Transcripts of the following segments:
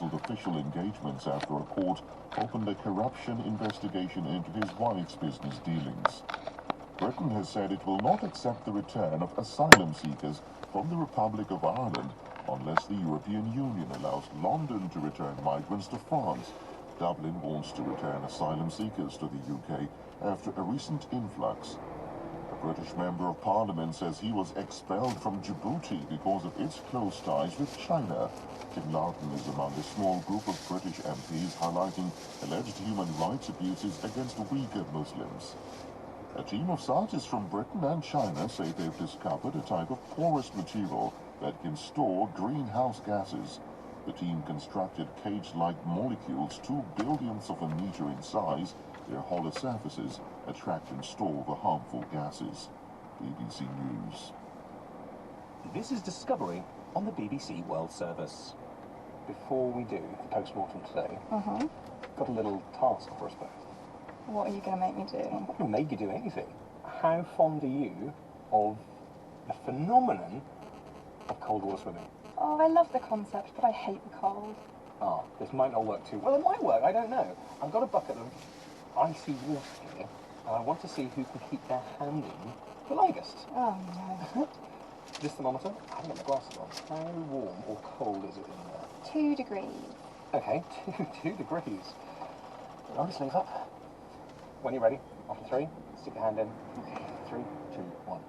cancelled official engagements after a court opened a corruption investigation into his wife's business dealings. Britain has said it will not accept the return of asylum seekers from the Republic of Ireland unless the European Union allows London to return migrants to France. Dublin wants to return asylum seekers to the UK after a recent influx. A British Member of Parliament says he was expelled from Djibouti because of its close ties with China. Tim Loughton is among a small group of British MPs highlighting alleged human rights abuses against Uyghur Muslims. A team of scientists from Britain and China say they've discovered a type of porous material that can store greenhouse gases. The team constructed cage-like molecules 2 billionths of a meter in size. Their hollow surfaces attract and store the harmful gases. BBC News. This is Discovery on the BBC World Service. Before we do the post-mortem today, got a little task for us both. What are you going to make me do? I'm not going to make you do anything. How fond are you of the phenomenon of cold water swimming? Oh, I love the concept, but I hate the cold. Ah, this might not work too well. It might work, I don't know. I've got a bucket of icy water here, and I want to see who can keep their hand in the longest. Oh, no. This thermometer, I haven't got my glasses on. How warm or cold is it in there? 2 degrees. Okay, 2 degrees. Roll your sleeve up. When you're ready, after 3, stick your hand in. 3, 2, 1.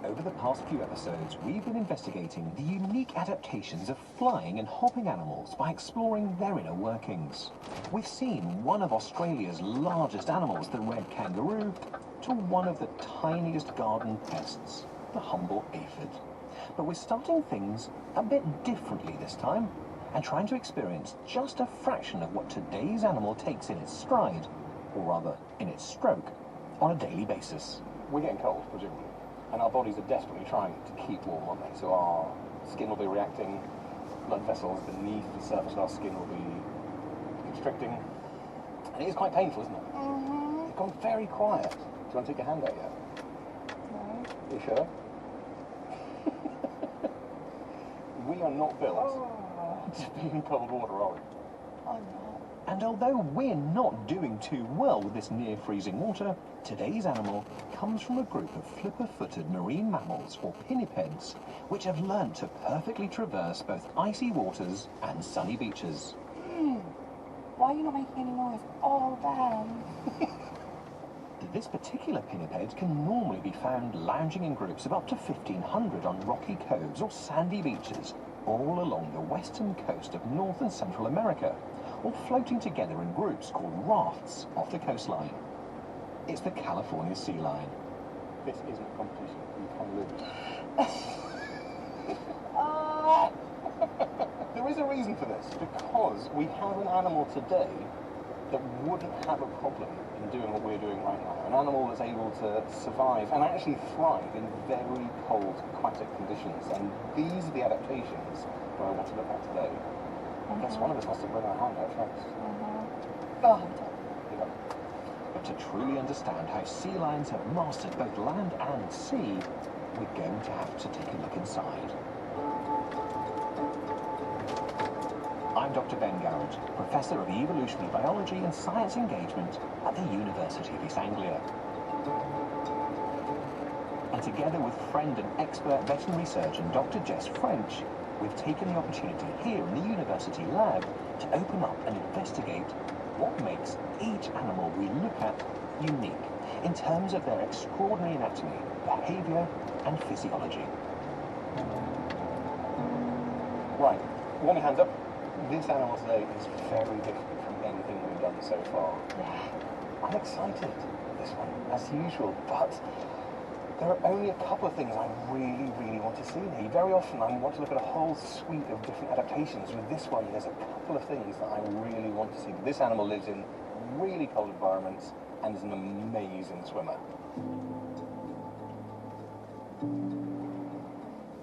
Over the past few episodes, we've been investigating the unique adaptations of flying and hopping animals by exploring their inner workings. We've seen one of Australia's largest animals, the red kangaroo, to one of the tiniest garden pests, the humble aphid. But we're starting things a bit differently this time, and trying to experience just a fraction of what today's animal takes in its stride, or rather, in its stroke, on a daily basis. We're getting cold, presumably, and our bodies are desperately trying to keep warm, aren't they? So our skin will be reacting, blood vessels beneath the surface of our skin will be constricting, and it is quite painful, isn't it? It's gone very quiet. Do you want to take your hand out yet? No. You sure? We are not built to be in cold water, are we? I'm not. And although we're not doing too well with this near-freezing water, today's animal comes from a group of flipper-footed marine mammals, or pinnipeds, which have learnt to perfectly traverse both icy waters and sunny beaches. Why are you not making any noise? Oh, Ben. This particular pinniped can normally be found lounging in groups of up to 1,500 on rocky coves or sandy beaches, all along the western coast of North and Central America, or floating together in groups called rafts off the coastline. It's the California sea lion. This isn't a competition. You can lose. There is a reason for this, because we have an animal today that wouldn't have a problem in doing what we're doing right now. An animal that's able to survive and actually thrive in very cold aquatic conditions. And these are the adaptations that I want to look at today. I guess one of us has to bring our hand out first. Go on, Tom. But to truly understand how sea lions have mastered both land and sea, we're going to have to take a look inside. I'm Dr. Ben Garrett, Professor of Evolutionary Biology and Science Engagement at the University of East Anglia. And together with friend and expert veterinary surgeon Dr. Jess French, we've taken the opportunity here in the university lab to open up and investigate what makes each animal we look at unique in terms of their extraordinary anatomy, behaviour and physiology. Right, warm your hands up. This animal today is very different from anything we've done so far. Yeah. I'm excited, this one, as usual, but there are only a couple of things I really, really want to see here. Very often I want to look at a whole suite of different adaptations. With this one, there's a couple of things that I really want to see. This animal lives in really cold environments and is an amazing swimmer.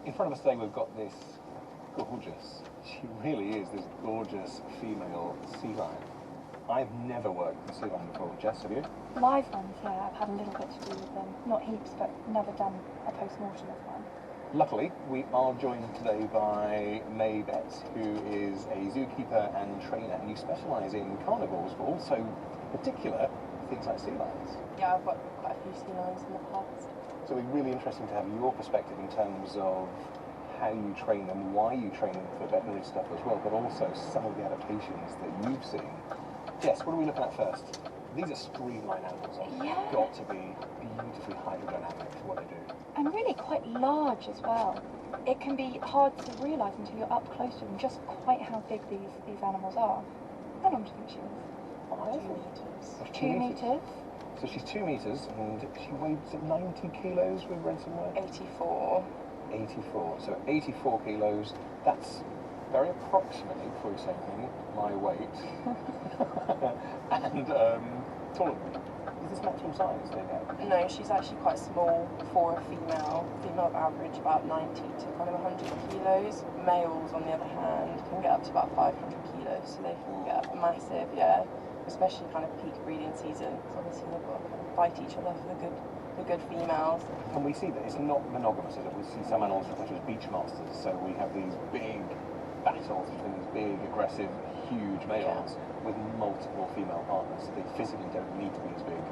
In front of us today, we've got this gorgeous, she really is this gorgeous female sea lion. I've never worked with a sea lion before. Jess, have you? Live ones, yeah. I've had a little bit to do with them. Not heaps, but never done a post-mortem of one. Luckily, we are joined today by May Betts, who zookeeper and trainer, and you specialise in carnivores, but also particular things like sea lions. Yeah, I've worked with quite a few sea lions in the past. So it'd be really interesting to have your perspective in terms of how you train them, why you train them for veterinary stuff as well, but also some of the adaptations that you've seen. Jess, what are we looking at first? These are streamline animals. They've Yeah. got to be beautifully hydrodynamic for what they do. And really quite large as well. It can be hard to realise until you're up close to them just quite how big these animals are. How long do you think she was? 5 meters. That's 2 meters? So she's 2 meters and she weighs 90 kilos, we've read somewhere? 84. 84. So 84 kilos, that's very approximately, before you say anything, my weight. And taller than me. Is this maximum size they have? No, she's actually quite small for a female. Female average about 90 to kind of 100 kilos. Males, on the other hand, can get up to about 500 kilos, so they can get massive, yeah. Especially kind of peak breeding season. So obviously they've got to kind of fight each other for the good females. And we see that it's not monogamous, is it? We see some animals such as beach masters, so we have these big battles between these big, aggressive, huge males with multiple female partners. So they physically don't need to be as big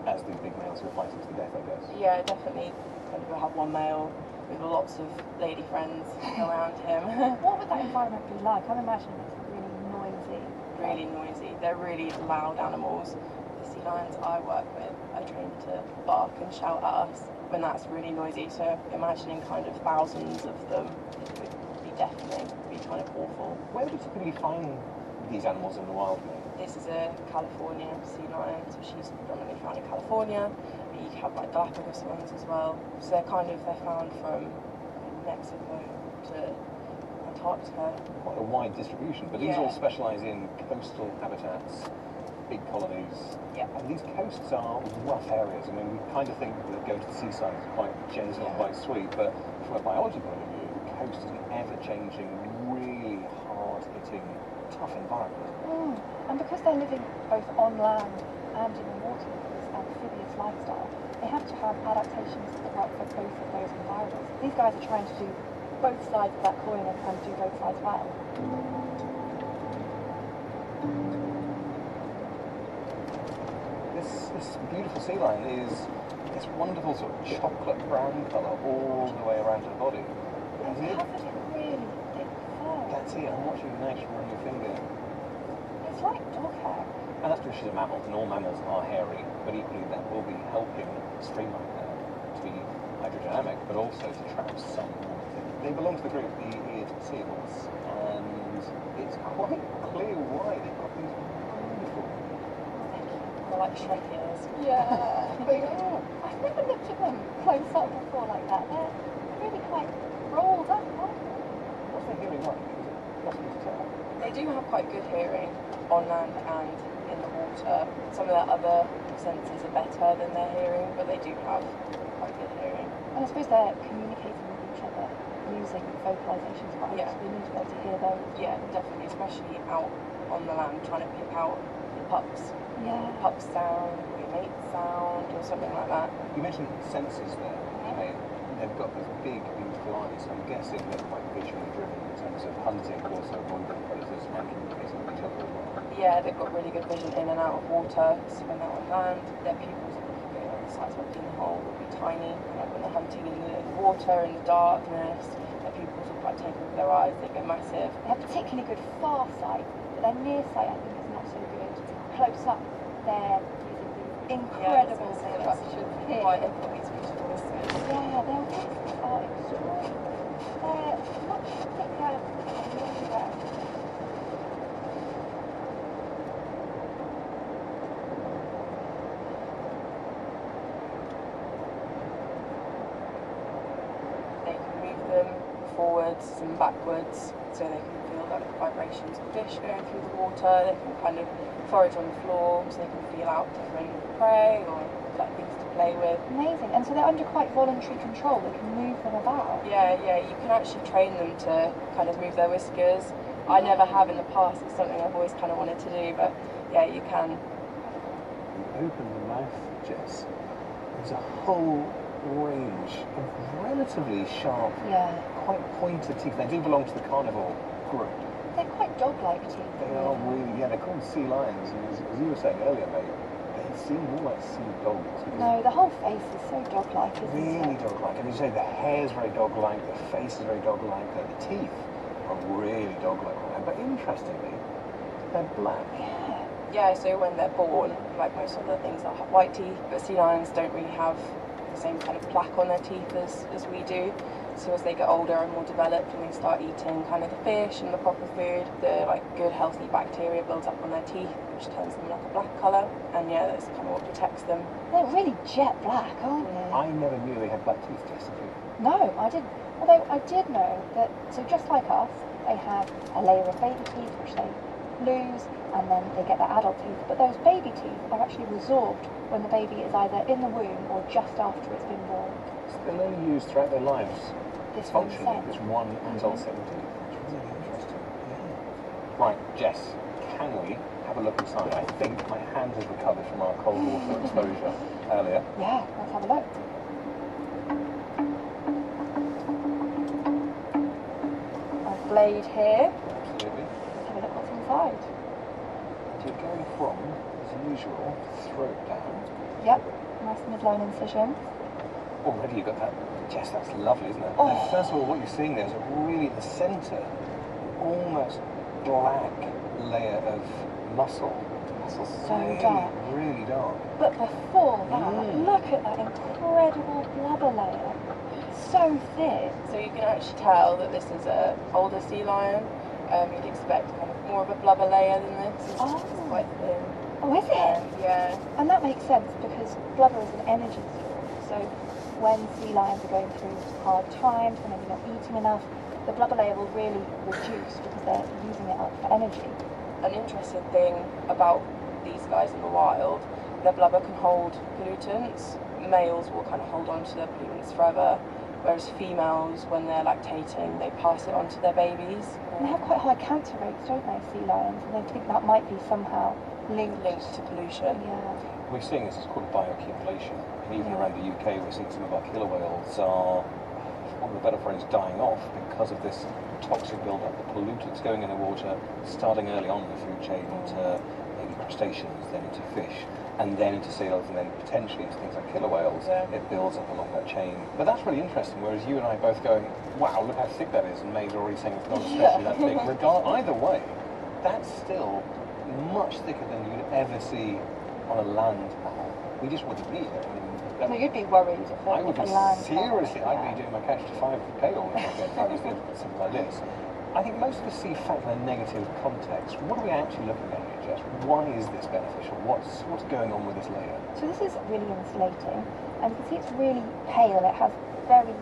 as these big males who are fighting to the death, I guess. Yeah, definitely. Kind of have one male with lots of lady friends around him. What would that environment be like? I'm imagining it's really noisy. Really noisy. They're really loud animals. The sea lions I work with are trained to bark and shout at us when that's really noisy. So imagining kind of thousands of them would be deafening, would be kind of awful. Where do you typically find these animals in the wild, mate? This is a California sea lion, so she's predominantly found in California. But you have like Galapagos ones as well. So they're found from Mexico to Antarctica. Quite a wide distribution, but these Yeah. all specialise in coastal habitats, big colonies. Yeah. And these coasts are rough areas. I mean, we kind of think that going to the seaside is quite gentle and quite sweet, but from a biology point of view, the coast is an ever-changing, really hard-hitting, tough environment. And because they're living both on land and in the water with this amphibious lifestyle, they have to have adaptations that work for both of those environments. These guys are trying to do both sides of that coin and do both sides well. This beautiful sea lion is this wonderful sort of chocolate brown colour all the way around her body. And They're it, covered in really thick fur. that's it, I'm watching the nice on your finger. It's like dog hair. And that's because she's a mammal, and all mammals are hairy, but equally that will be helping streamline her to be hydrodynamic, but also to trap some warmth. They belong to the group, the eared seals, and it's quite clear why they've got these wonderful. They're like Shrek ears. Yeah. They are. I've never looked at them close up before like that. They're really quite rolled up, aren't they? What's their hearing like? Is it possible to tell? They do have quite good hearing on land and in the water. Some of their other senses are better than their hearing, but they do have quite good hearing. And I suppose they're communicating with each other using vocalizations quite Yeah. so we need to be able to hear those. Yeah, definitely, especially out on the land, trying to pick out the pups. Yeah. Pup sound, or your mate sound, or something like that. You mentioned sensors there, okay? They've got these big, beautiful eyes. I'm guessing they're quite visually driven in terms of hunting, but also avoiding predators and communicating with each other as well. Yeah, they've got really good vision in and out of water. So when they're on land, their pupils are looking at the size of a pinhole, will be tiny. Like when they're hunting in the water, in the darkness, their pupils will quite take over their eyes, they go massive. They have particularly good far sight, but their near sight I think is not so good. Close up, they're using these incredible structures here. Why they've got these beautiful whiskers. Yeah, their wings are extraordinary. They're much thicker and longer. They can move them forwards and backwards, so they can feel like the vibrations of fish going through the water. They can kind of forage on the floor, so they can feel out different prey or like things to play with. Amazing. And so they're under quite voluntary control. They can move them about. Yeah, you can actually train them to kind of move their whiskers. I never have in the past. It's something I've always kind of wanted to do, but yeah, you can. Open the mouth, Jess. There's a whole range of relatively sharp, Yeah. quite pointed teeth. They do belong to the carnivore group. They're quite dog-like teeth. They are really, yeah, they're called sea lions. And as you were saying earlier, mate, they seem more like sea dogs. because No, the whole face is so dog-like, isn't Really it? dog-like. And as you say, the hair's very dog-like, the face is very dog-like, the teeth are really dog-like. But interestingly, they're black. Yeah. Yeah, so when they're born, like most other things that have white teeth, but sea lions don't really have the same kind of plaque on their teeth as we do. So as they get older and more developed and they start eating kind of the fish and the proper food, the like good healthy bacteria builds up on their teeth, which turns them like a black colour. And yeah, that's kind of what protects them. They're really jet black, aren't they? I never knew they had black teeth, Jess. No, I didn't. Although I did know that, so just like us, they have a layer of baby teeth which they lose and then they get their adult teeth. But those baby teeth are actually resorbed when the baby is either in the womb or just after it's been born. So they're only used throughout their lives. This one Functionally, set. this one adult set of teeth. It's really interesting. Yeah. Right, Jess, can we have a look inside? I think my hand has recovered from our cold water exposure earlier. Yeah, let's have a look. A blade here. Absolutely. Let's have a look what's inside. So you're going from, as usual, throat down. Yep, nice midline incision. Already you've got that. Jess, that's lovely, isn't it? Oh. Now, first of all, what you're seeing there is a really, the centre, almost black layer of muscle. Muscle So really, dark. really dark. But before that, Mm. look at that incredible blubber layer. So thick. So you can actually tell that this is a older sea lion. You'd expect kind of more of a blubber layer than this. It's Oh. quite thin. Oh, is it? Yeah. And that makes sense because blubber is an energy source. So when sea lions are going through hard times and maybe not eating enough, the blubber layer will really reduce because they're using it up for energy. An interesting thing about these guys in the wild, their blubber can hold pollutants. Males will kind of hold on to their pollutants forever, whereas females, when they're lactating, they pass it on to their babies. And they have quite high cancer rates, don't they, sea lions? And they think that might be somehow linked. Linked to pollution. Yeah. We're seeing this, it's called bioaccumulation. And even Yeah. around the UK, we're seeing some of our killer whales are, for want of a better phrase, dying off because of this toxic buildup, the pollutants going in the water, starting early on in the food chain into maybe crustaceans, then into fish, and then into seals, and then potentially into things like killer whales. Yeah. It builds up along that chain. But that's really interesting, whereas you and I both going, wow, look how thick that is, and May's already saying it's not especially that thick. Either way, that's still much thicker than you'd ever see on a land mammal. We just wouldn't be here. So you'd be worried if I would a be land seriously, mammal, I'd be doing my catch to 5K all if I was doing something like this. I think most of us see fact in a negative context. What are we actually looking at here, Jess? Why is this beneficial? What's going on with this layer? So this is really insulating, and you can see it's really pale. It has very,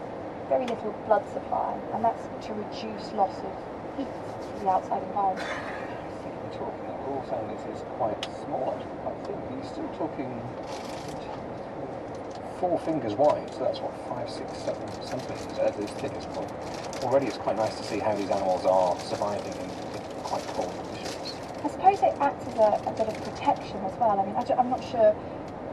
very little blood supply, and that's to reduce loss of heat to the outside environment. I think we're talking, it all sounds this is quite small, actually, quite thin. But you're still talking 4 fingers wide, so that's what, 5, 6, 7 centimetres at its thickest point. Already it's quite nice to see how these animals are surviving in quite cold conditions. I suppose it acts as a bit of protection as well. I mean, I'm not sure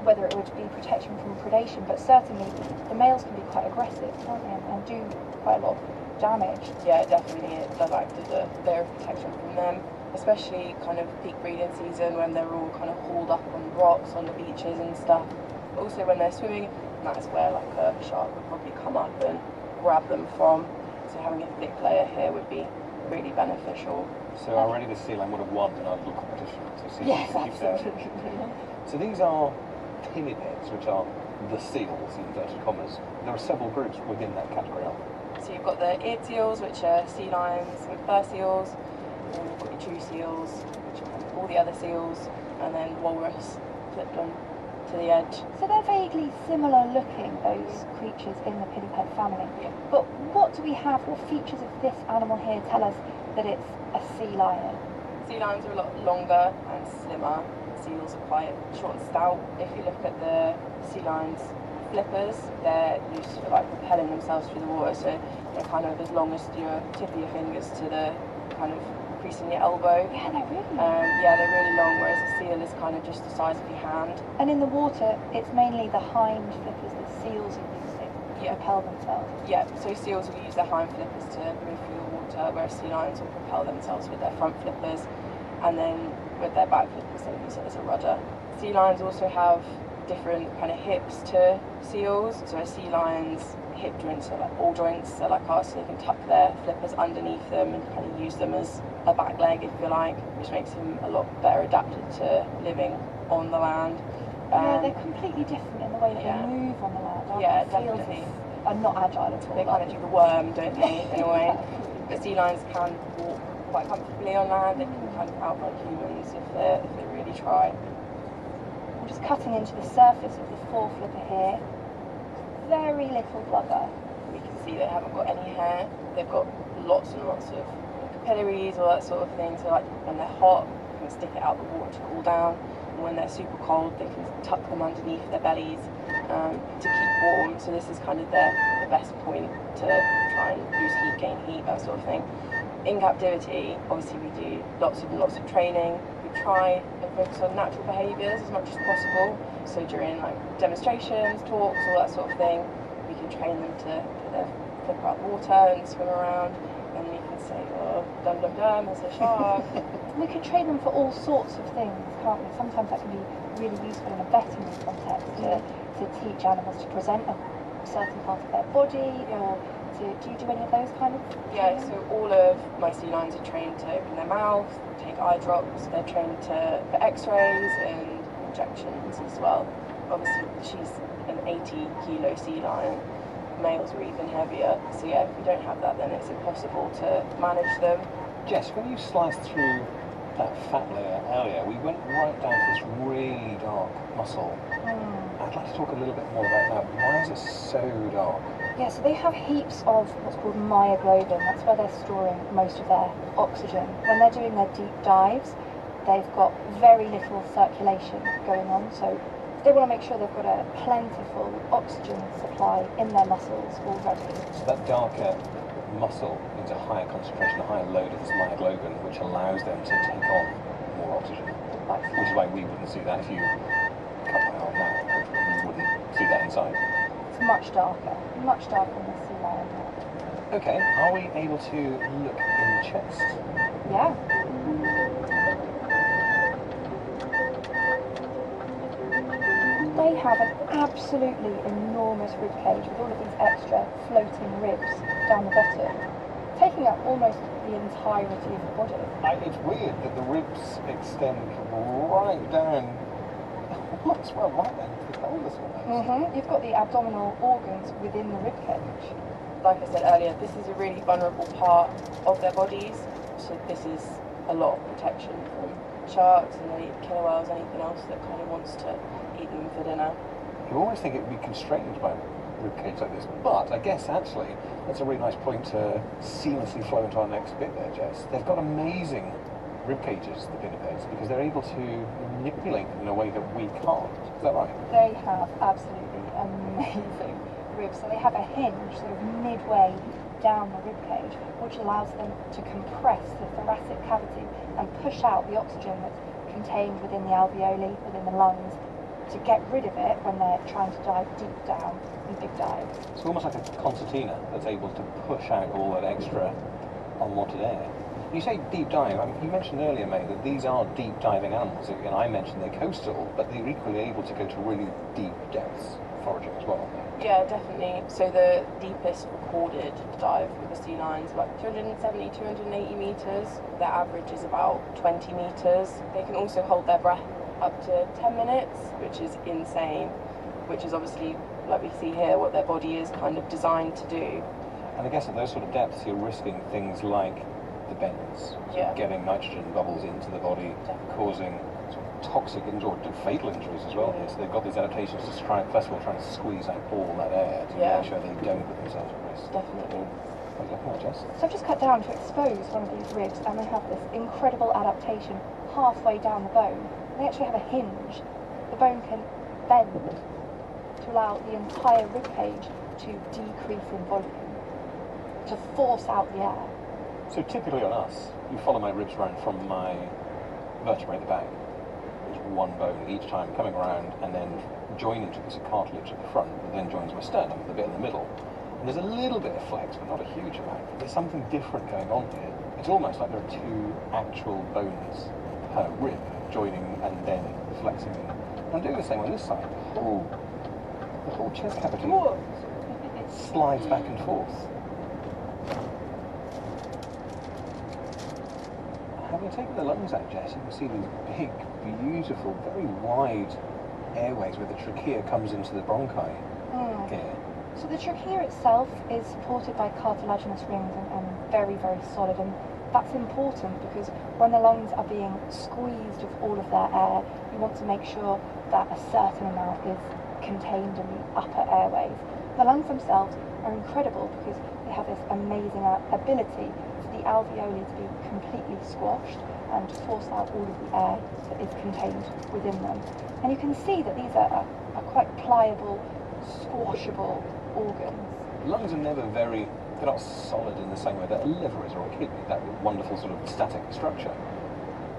whether it would be protection from predation, but certainly the males can be quite aggressive, can't they, and do quite a lot of damage. Yeah, definitely it does act as a layer of protection from them, especially kind of peak breeding season when they're all kind of hauled up on rocks on the beaches and stuff. But also when they're swimming, that's where like a shark would probably come up and grab them from. So having a thick layer here would be really beneficial. So already the sea lion would have won in our little competition. So see Yes, keep that. absolutely. So these are pinnipeds, which are the seals, in inverted commas. There are several groups within that category, aren't there? So you've got the eared seals, which are sea lions with fur seals, and then you've got your true seals, which are kind of all the other seals, and then walrus flipped on to the edge. So they're vaguely similar looking, those creatures in the pinniped family. Yeah. But what do we have, what features of this animal here tell us that it's a sea lion? Sea lions are a lot longer and slimmer. Seals are quite short and stout. If you look at the sea lions' flippers, they're used for like propelling themselves through the water, so they're kind of as long as your tip of your fingers to the kind of crease in your elbow. Yeah, they're really long. Yeah, they're really long, whereas a seal is kind of just the size of your hand. And in the water, it's mainly the hind flippers that seals are using. Yeah. propel themselves. Yeah, so seals will use their hind flippers to move through the water, whereas sea lions will propel themselves with their front flippers, and then with their back flippers they use it as a rudder. Sea lions also have different kind of hips to seals, so a sea lion's hip joints are like ball joints, so like ours, so they can tuck their flippers underneath them and kind of use them as a back leg, if you like, which makes them a lot better adapted to living on the land. Yeah, they're completely different in the way that Yeah. they move on the land. Aren't Yeah, they? Seals definitely. are not agile at all. They kind of do the worm, don't they, in a way. But sea lions can walk quite comfortably on land. They can kind of outrun humans if they really try. I'm just cutting into the surface of the foreflipper here. Very little blubber. We can see they haven't got any hair. They've got lots and lots of capillaries, all that sort of thing. So like when they're hot, they can stick it out the water to cool down. And when they're super cold, they can tuck them underneath their bellies to keep warm. So this is kind of the best point to try and lose heat, gain heat, that sort of thing. In captivity, obviously we do lots and lots of training. We try and focus on natural behaviours as much as possible. So during like demonstrations, talks, all that sort of thing, we can train them to put their flipper out the water and swim around, and we can say, oh, dum dum dum, there's a shark. We can train them for all sorts of things, can't we? Sometimes that can be really useful in a veterinary context to teach animals to present a certain part of their body, or do you do any of those kind of Yeah, training? so all of my sea lions are trained to open their mouth, take eye drops, they're trained for x-rays and injections as well. Obviously she's an 80-kilo sea lion, males are even heavier, so yeah, if we don't have that then it's impossible to manage them. Jess, when you sliced through that fat layer earlier, we went right down to this really dark muscle. I'd like to talk a little bit more about that. Why is it so dark? Yeah, so they have heaps of what's called myoglobin. That's where they're storing most of their oxygen. When they're doing their deep dives, they've got very little circulation going on, so they want to make sure they've got a plentiful oxygen supply in their muscles already. So that darker muscle needs a higher concentration, a higher load of this myoglobin, which allows them to take on more oxygen. Which is why we wouldn't see that if you cut my arm now. We wouldn't see that inside. It's much darker than the sea lion. Okay, are we able to look in the chest? Yeah. They have an absolutely enormous rib cage with all of these extra floating ribs down the bottom, taking up almost the entirety of the body. It's weird that the ribs extend right down, well, right down to the pelvis almost. You've got the abdominal organs within the rib cage. Like I said earlier, this is a really vulnerable part of their bodies, so this is a lot of protection from sharks and any killer whales, anything else that kind of wants to eat them for dinner. You always think it would be constrained by rib cage like this, but I guess actually that's a really nice point to seamlessly flow into our next bit there, Jess. They've got amazing rib cages, the pinnipeds, because they're able to manipulate them in a way that we can't. Is that right? They have absolutely amazing ribs. So they have a hinge sort of midway down the rib cage, which allows them to compress the thoracic cavity and push out the oxygen that's contained within the alveoli, within the lungs, to get rid of it when they're trying to dive deep down in big dives. It's almost like a concertina that's able to push out all that extra unwanted air. You say deep dive, you mentioned earlier, May, that these are deep diving animals, and I mentioned they're coastal, but they're equally able to go to really deep depths foraging as well. Yeah, definitely. So the deepest recorded dive with the sea lions is about 270, 280 metres. Their average is about 20 metres. They can also hold their breath up to 10 minutes, which is insane, which is obviously, like we see here, what their body is kind of designed to do. And I guess at those sort of depths, you're risking things like the bends, Yeah. getting nitrogen bubbles into the body, causing sort of toxic or fatal injuries as well. So they've got these adaptations to try, first of all, trying to squeeze out all that air to make sure they don't put themselves at risk. Definitely. What are you looking at, Jess? So I've just cut down to expose one of these ribs, and they have this incredible adaptation halfway down the bone. They actually have a hinge. The bone can bend to allow the entire rib cage to decrease in volume, to force out the air. So typically on us, you follow my ribs around from my vertebrae at the back. It's one bone each time, coming around and then joining to a piece of cartilage at the front that then joins my sternum, the bit in the middle. And there's a little bit of flex, but not a huge amount. There's something different going on here. It's almost like there are two actual bones per rib joining and then flexing. I'm doing the same on this side. The whole chest cavity slides back and forth. Having taken the lungs out, Jess, you can see these big, beautiful, very wide airways where the trachea comes into the bronchi here. So the trachea itself is supported by cartilaginous rings and very, very solid, and that's important because when the lungs are being squeezed of all of their air, you want to make sure that a certain amount is contained in the upper airways. The lungs themselves are incredible because they have this amazing ability for the alveoli to be completely squashed and to force out all of the air that is contained within them. And you can see that these are quite pliable, squashable organs. Lungs are never they're not solid in the same way that a liver is or a kidney, that wonderful sort of static structure.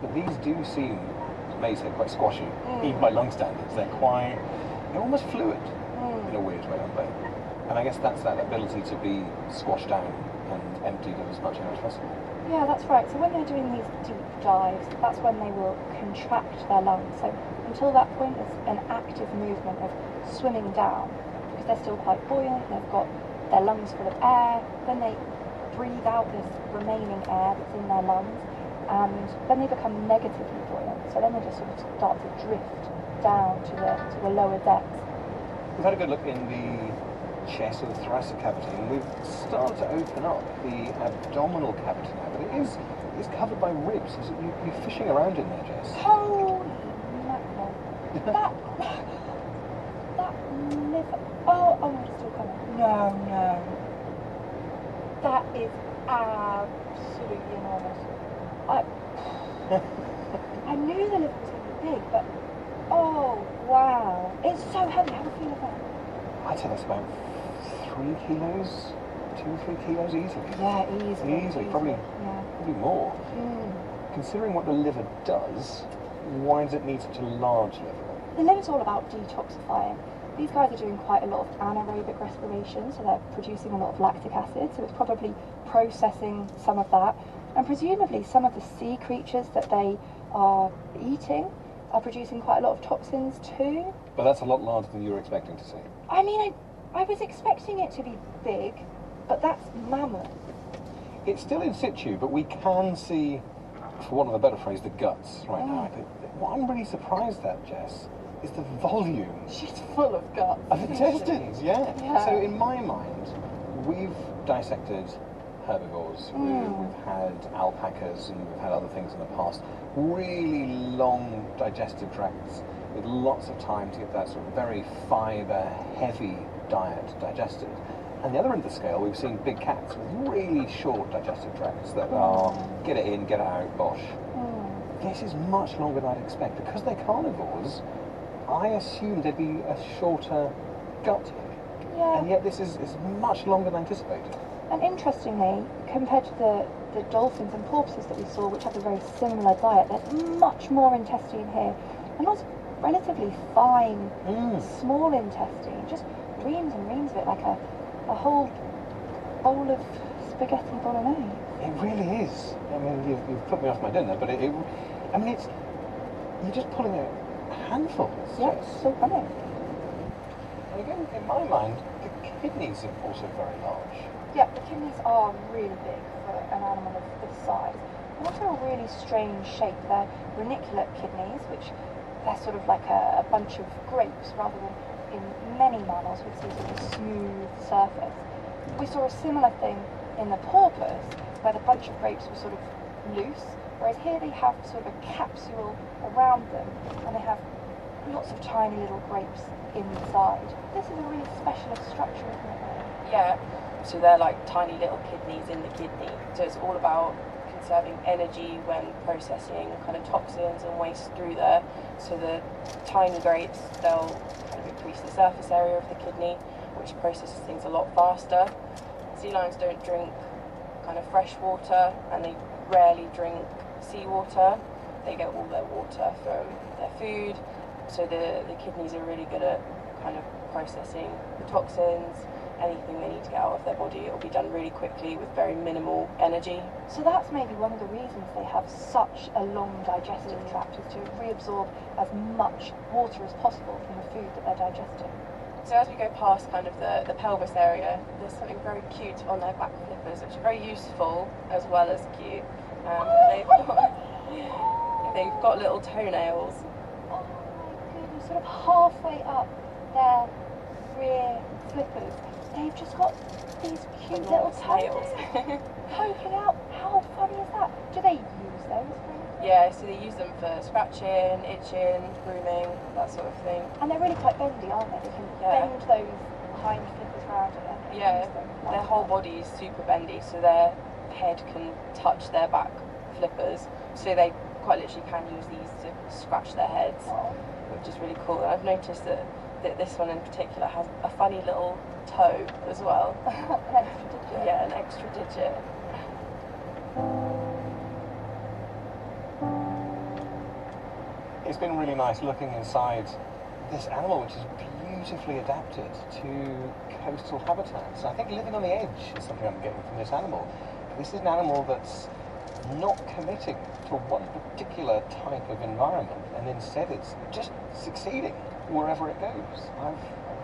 But these do seem, you may say, quite squashy, even by lung standards. They're almost fluid in a weird way, aren't they? And I guess that's that ability to be squashed down and emptied of as much air as possible. Yeah, that's right. So when they're doing these deep dives, that's when they will contract their lungs. So until that point, it's an active movement of swimming down because they're still quite buoyant. They've got their lungs full of air. Then they breathe out this remaining air that's in their lungs, and then they become negatively buoyant. So then they just sort of start to drift down to the lower depths. We've had a good look in the chest or the thoracic cavity, and we've started to open up the abdominal cavity now, but it's covered by ribs. So you're fishing around in there, Jess. Holy mackerel. That liver. Oh, it's still coming. No. That is absolutely enormous. I knew the liver was going to be big, but oh, wow. It's so heavy. Have a feel of that. I'd say that's about 3 kilos, 2 or 3 kilos easily. Yeah, easily. Probably more. Mm. Considering what the liver does, why does it need such a large liver? The liver's all about detoxifying. These guys are doing quite a lot of anaerobic respiration, so they're producing a lot of lactic acid, so it's probably processing some of that. And presumably some of the sea creatures that they are eating are producing quite a lot of toxins too. But that's a lot larger than you were expecting to see. I mean, I was expecting it to be big, but that's mammoth. It's still in situ, but we can see, for want of a better phrase, the guts right now. What I'm really surprised at, Jess, is the volume. She's full of guts. Of intestines, yeah. So in my mind, we've dissected herbivores, we've had alpacas, and we've had other things in the past. Really long digestive tracts with lots of time to get that sort of very fibre-heavy diet digested. And the other end of the scale, we've seen big cats with really short digestive tracts that are get it in, get it out, bosh. This is much longer than I'd expect. Because they're carnivores, I assumed there'd be a shorter gut here. Yeah. And yet this is much longer than anticipated. And interestingly, compared to the dolphins and porpoises that we saw, which have a very similar diet, there's much more intestine here. And also relatively fine, small intestine. Just reams and reams of it, like a whole bowl of spaghetti bolognese. It really is. I mean, you've put me off my dinner, but it's, you're just pulling out handfuls. Yeah, so funny. And again, in my mind, the kidneys are also very large. Yeah, the kidneys are really big for an animal of this size. And also a really strange shape. They're reniculate kidneys, which they're sort of like a bunch of grapes, rather than in many mammals we see sort of a smooth surface. We saw a similar thing in the porpoise, where the bunch of grapes was sort of loose, whereas here they have sort of a capsule around them, and they have lots of tiny little grapes inside. This is a really specialist structure, isn't it? Yeah, so they're like tiny little kidneys in the kidney. So it's all about conserving energy when processing kind of toxins and waste through there. So the tiny grapes, they'll kind of increase the surface area of the kidney, which processes things a lot faster. Sea lions don't drink kind of fresh water, and they rarely drink seawater. they get all their water from their food, so the kidneys are really good at kind of processing the toxins, anything they need to get out of their body. It'll be done really quickly with very minimal energy. So that's maybe one of the reasons they have such a long digestive tract, is to reabsorb as much water as possible from the food that they're digesting. So as we go past kind of the pelvis area, there's something very cute on their back flippers, which are very useful as well as cute. They've got little toenails. Oh my goodness, sort of halfway up their rear flippers, they've just got these cute little tails poking out. How funny is that? Do they use those for anything? Yeah, so they use them for scratching, itching, grooming, that sort of thing. And they're really quite bendy, aren't they? They can bend those hind flippers around and use them. Their whole body is super bendy, so their head can touch their back flippers, so they quite literally can use these to scratch their heads, which is really cool. And I've noticed that this one in particular has a funny little toe as well. An extra digit. Yeah, an extra digit. It's been really nice looking inside this animal, which is beautifully adapted to coastal habitats. I think living on the edge is something I'm getting from this animal. This is an animal that's not committing to one particular type of environment, and instead it's just succeeding wherever it goes. I've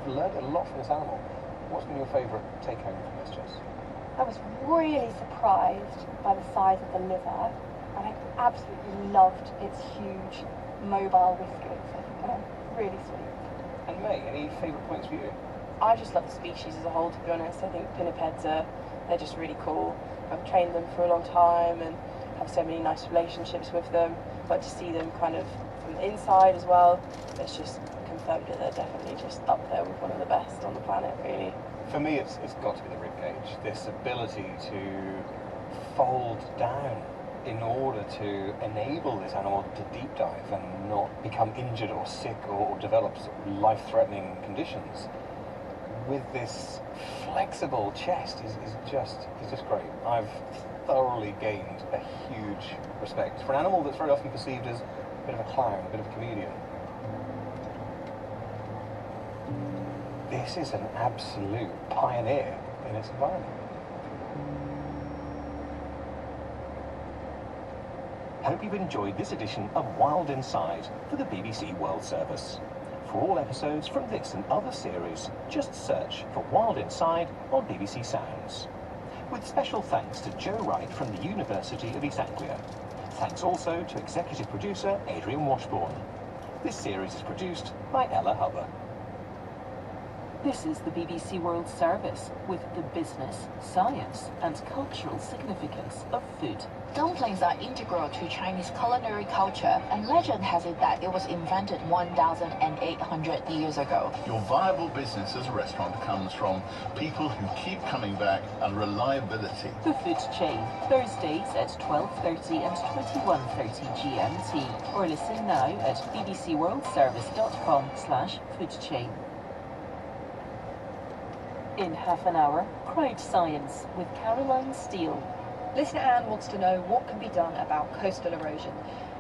learned a lot from this animal. What's been your favourite take home from this, Jess? I was really surprised by the size of the liver, and I absolutely loved its huge mobile whiskers. I think they're really sweet. And May, any favourite points for you? I just love the species as a whole, to be honest. I think pinnipeds they're just really cool. I've trained them for a long time and have so many nice relationships with them. But to see them kind of from the inside as well, it's just confirmed that they're definitely just up there with one of the best on the planet, really. For me, it's got to be the ribcage. This ability to fold down in order to enable this animal to deep dive and not become injured or sick or develop life-threatening conditions. With this flexible chest is just great. I've thoroughly gained a huge respect for an animal that's very often perceived as a bit of a clown, a bit of a comedian. This is an absolute pioneer in its environment. Hope you've enjoyed this edition of Wild Inside for the BBC World Service. For all episodes from this and other series, just search for Wild Inside on BBC Sounds. With special thanks to Joe Wright from the University of East Anglia. Thanks also to executive producer Adrian Washbourne. This series is produced by Ella Hubber. This is the BBC World Service with the business, science and cultural significance of food. Dumplings are integral to Chinese culinary culture, and legend has it that it was invented 1,800 years ago. Your viable business as a restaurant comes from people who keep coming back and reliability. The Food Chain, Thursdays at 12:30 and 21:30 GMT, or listen now at bbcworldservice.com/foodchain. In half an hour, Crowd Science with Caroline Steele. Listener Anne wants to know what can be done about coastal erosion.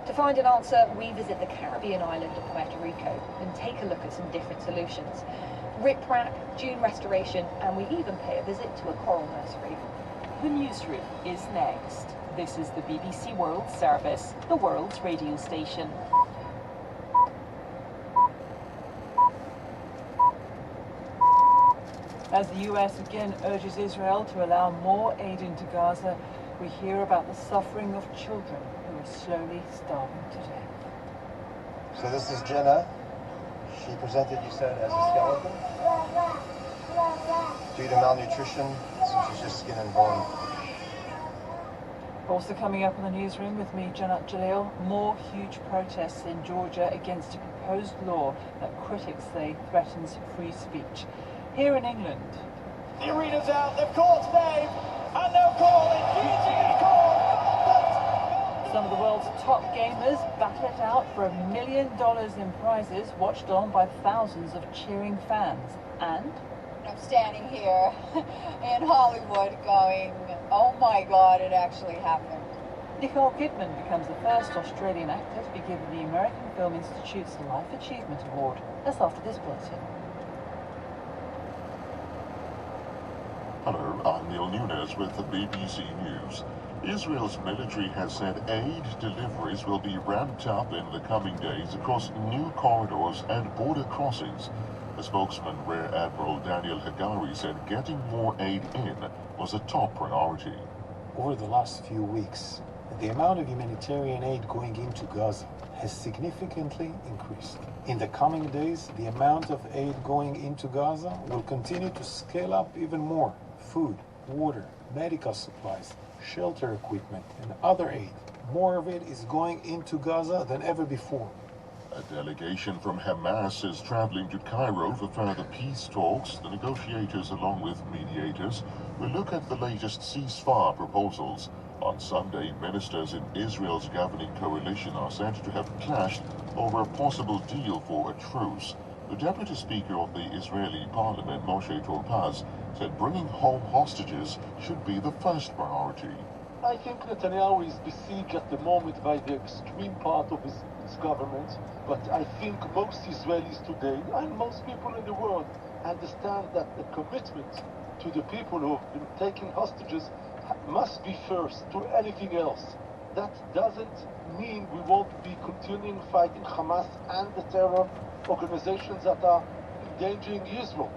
To find an answer, we visit the Caribbean island of Puerto Rico and take a look at some different solutions. Riprap, dune restoration, and we even pay a visit to a coral nursery. The newsroom is next. This is the BBC World Service, the world's radio station. As the US again urges Israel to allow more aid into Gaza, we hear about the suffering of children who are slowly starving to death. So this is Jenna. She presented, you said, as a skeleton? Due to malnutrition, so she's just skin and bone. Also coming up in the newsroom with me, Janat Jalil, more huge protests in Georgia against a proposed law that critics say threatens free speech. Here in England, the arena's out, they've called Dave, and they'll call it, guillotine call. Some of the world's top gamers battle it out for $1 million in prizes, watched on by thousands of cheering fans. And I'm standing here in Hollywood going, oh my God, it actually happened. Nicole Kidman becomes the first Australian actor to be given the American Film Institute's Life Achievement Award. That's after this bulletin. Hello, I'm Neil Nunes with the BBC News. Israel's military has said aid deliveries will be ramped up in the coming days across new corridors and border crossings. The spokesman, Rear Admiral Daniel Hagari, said getting more aid in was a top priority. Over the last few weeks, the amount of humanitarian aid going into Gaza has significantly increased. In the coming days, the amount of aid going into Gaza will continue to scale up even more. Food, water, medical supplies, shelter equipment, and other aid. More of it is going into Gaza than ever before. A delegation from Hamas is traveling to Cairo for further peace talks. The negotiators, along with mediators, will look at the latest ceasefire proposals. On Sunday, ministers in Israel's governing coalition are said to have clashed over a possible deal for a truce. The deputy speaker of the Israeli parliament, Moshe Topaz, said bringing home hostages should be the first priority. I think Netanyahu is besieged at the moment by the extreme part of his government, but I think most Israelis today, and most people in the world, understand that the commitment to the people who have been taken hostages must be first to anything else. That doesn't mean we won't be continuing fighting Hamas and the terror organizations that are endangering Israel.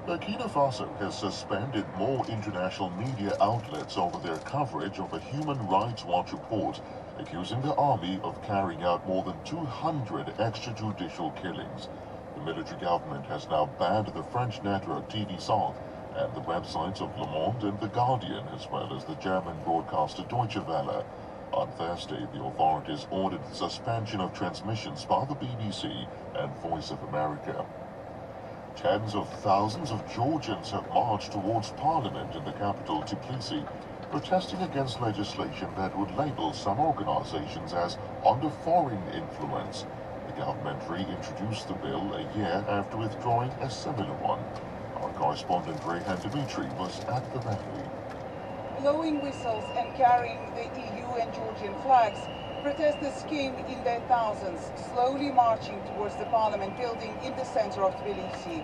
Burkina Faso has suspended more international media outlets over their coverage of a Human Rights Watch report accusing the army of carrying out more than 200 extrajudicial killings. The military government has now banned the French network TV South and the websites of Le Monde and The Guardian, as well as the German broadcaster Deutsche Welle. On Thursday, the authorities ordered the suspension of transmissions by the BBC and Voice of America. Tens of thousands of Georgians have marched towards Parliament in the capital, Tbilisi, protesting against legislation that would label some organizations as under foreign influence. The government reintroduced the bill a year after withdrawing a similar one. Our correspondent Rehan Dimitri was at the rally. Blowing whistles and carrying the EU and Georgian flags, protesters came in their thousands, slowly marching towards the parliament building in the center of Tbilisi.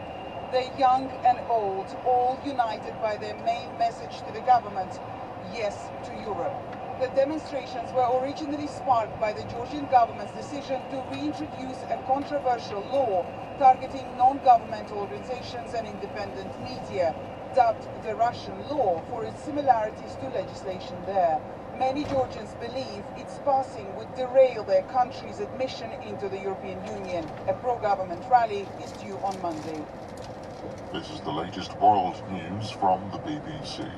The young and old, all united by their main message to the government, yes to Europe. The demonstrations were originally sparked by the Georgian government's decision to reintroduce a controversial law targeting non-governmental organizations and independent media, dubbed the Russian law for its similarities to legislation there. Many Georgians believe its passing would derail their country's admission into the European Union. A pro-government rally is due on Monday. This is the latest world news from the BBC.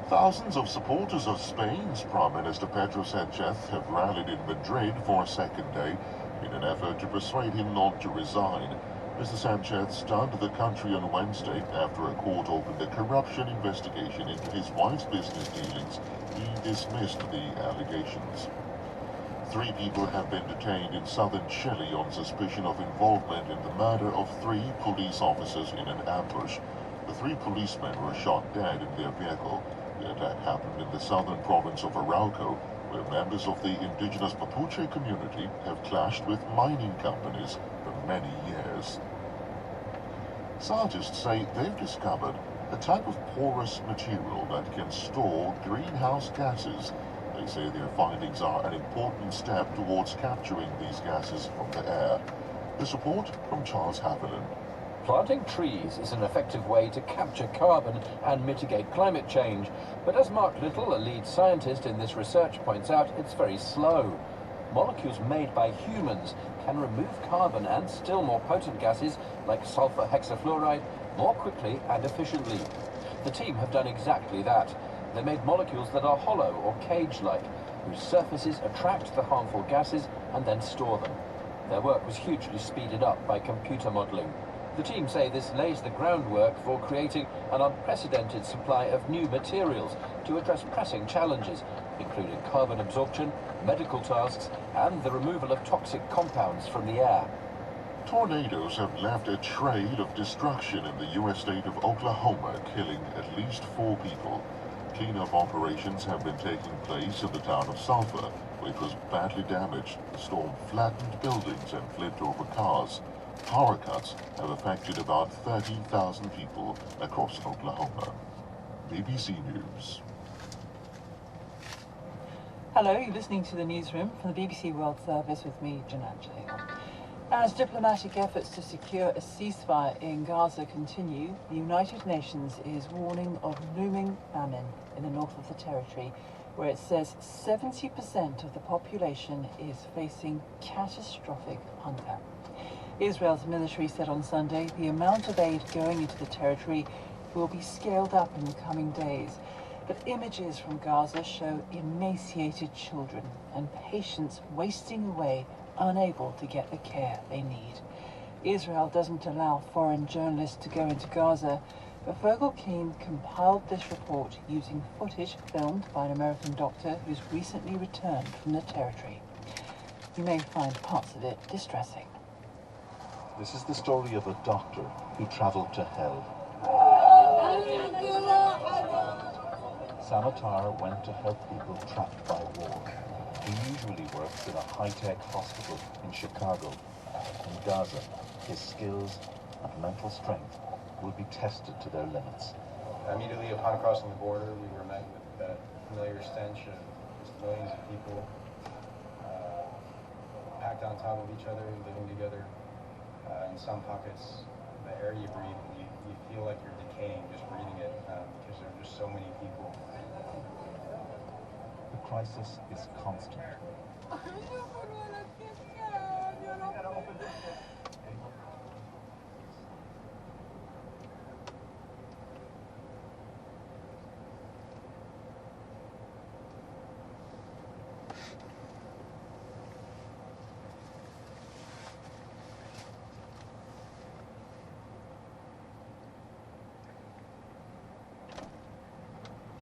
Thousands of supporters of Spain's Prime Minister Pedro Sánchez have rallied in Madrid for a second day in an effort to persuade him not to resign. Mr. Sánchez stunned the country on Wednesday after a court opened a corruption investigation into his wife's business dealings. He dismissed the allegations. 3 people have been detained in southern Chile on suspicion of involvement in the murder of 3 police officers in an ambush. The 3 policemen were shot dead in their vehicle. The attack happened in the southern province of Arauco, where members of the indigenous Mapuche community have clashed with mining companies for many years. Scientists say they've discovered a type of porous material that can store greenhouse gases. They say their findings are an important step towards capturing these gases from the air. This report from Charles Haviland. Planting trees is an effective way to capture carbon and mitigate climate change. But as Mark Little, a lead scientist in this research, points out, it's very slow. Molecules made by humans can remove carbon and still more potent gases like sulfur hexafluoride more quickly and efficiently. The team have done exactly that. They made molecules that are hollow or cage-like, whose surfaces attract the harmful gases and then store them. Their work was hugely speeded up by computer modeling. The team say this lays the groundwork for creating an unprecedented supply of new materials to address pressing challenges, including carbon absorption, medical tasks, and the removal of toxic compounds from the air. Tornadoes have left a trail of destruction in the U.S. state of Oklahoma, killing at least 4 people. Cleanup operations have been taking place in the town of Sulphur, which was badly damaged. The storm flattened buildings and flipped over cars. Power cuts have affected about 30,000 people across Oklahoma. BBC News. Hello, you're listening to the newsroom from the BBC World Service with me, Jeanette Jalil. As diplomatic efforts to secure a ceasefire in Gaza continue, the United Nations is warning of looming famine in the north of the territory, where it says 70% of the population is facing catastrophic hunger. Israel's military said on Sunday the amount of aid going into the territory will be scaled up in the coming days. But images from Gaza show emaciated children and patients wasting away, unable to get the care they need. Israel doesn't allow foreign journalists to go into Gaza, but Vogel Keen compiled this report using footage filmed by an American doctor who's recently returned from the territory. You may find parts of it distressing. This is the story of a doctor who traveled to hell. Samatar went to help people trapped by war. He usually works in a high-tech hospital in Chicago. In Gaza, his skills and mental strength will be tested to their limits. Immediately upon crossing the border, we were met with that familiar stench of just millions of people packed on top of each other, living together. In some pockets, the air you breathe, you feel like you're decaying just breathing it because there are just so many people. The crisis is constant.